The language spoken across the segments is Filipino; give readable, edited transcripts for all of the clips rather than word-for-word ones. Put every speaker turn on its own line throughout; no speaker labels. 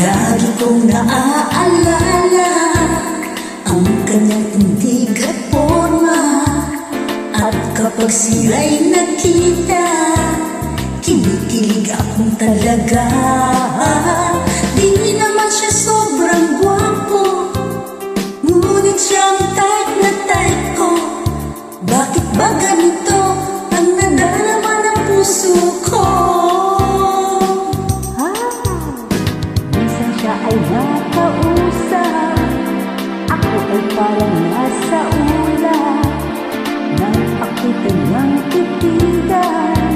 Lagi kong naaalala ang kanyang tindig at forma. At kapag siya'y nakita, kinikilig akong talaga. Di naman siya sobrang gwapo, ngunit siyang type na type ko. Bakit ba ganito ang nadarama ng puso ko?
Minsan siya ay nakausap, ako ay parang nasa ulap. Nang pakita niyang titigan,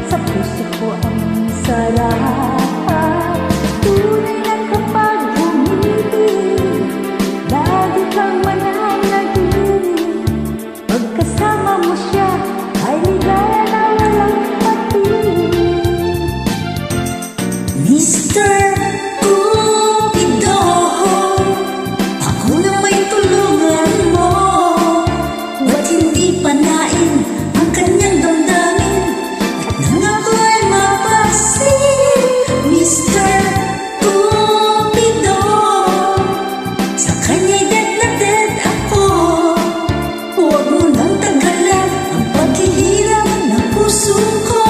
sa puso ko ang sarap. Tunay na kapag umibig, lagi kang mananatili. Pagkasama mo siya, ay ligaya na walang patig.
Mr. Cupido, ako na may tulungan mo. Ba't hindi panain ang kanyang damdamin at nangako ay mapasin? Mr. Cupido, sa kanya'y dead na dead ako. Huwag mo nang tagalan ang paghihirap ng puso ko.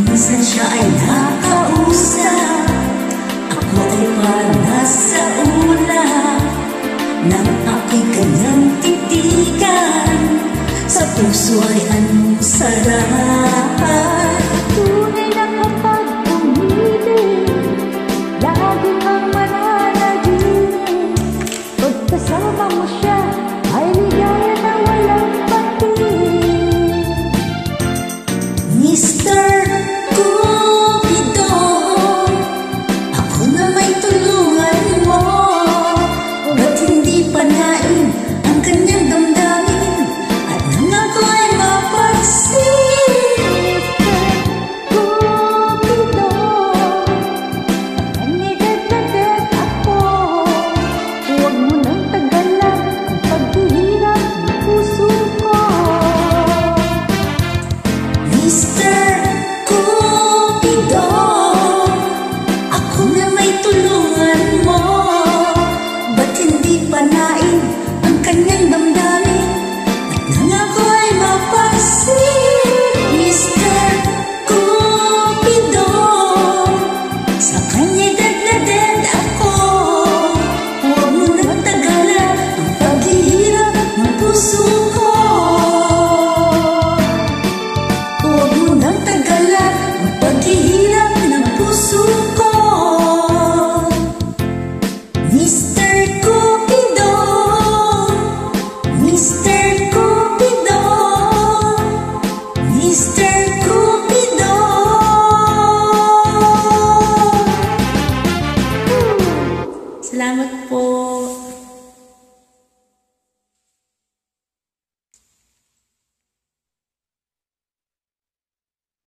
Minsan siya ay nakausap, ako ay parang nasa ulap. Nang ako'y kanyang titigan, sa puso ay anong sarap.
Tunay na kapag umibig, lagi kang mananatili. Pagkasama mo siya, ay ligaya na walang patig.
Mr. Cupido, ako na may tulungan mo. Ba't hindi panain ang kanyang damdamin at nangako ay mapansin?
Cupido, anidad na dead ako. Huwag mo nang tagalan ang paghihirap ng puso ko.
Mr. Cupido, ako na may tulungan mo. Ba't hindi panain ang kanyang damdamin at nangako ay mapansin? Mr. Cupido, sa kanya'y dead na dead ako. Huwag mo nang tagalan ang paghihirap ng puso ko. Huwag mo nang tagalan ang paghihirap ng puso ko. Mr. Cupido, Mr. Cupido, Mr. Cupido. Salamat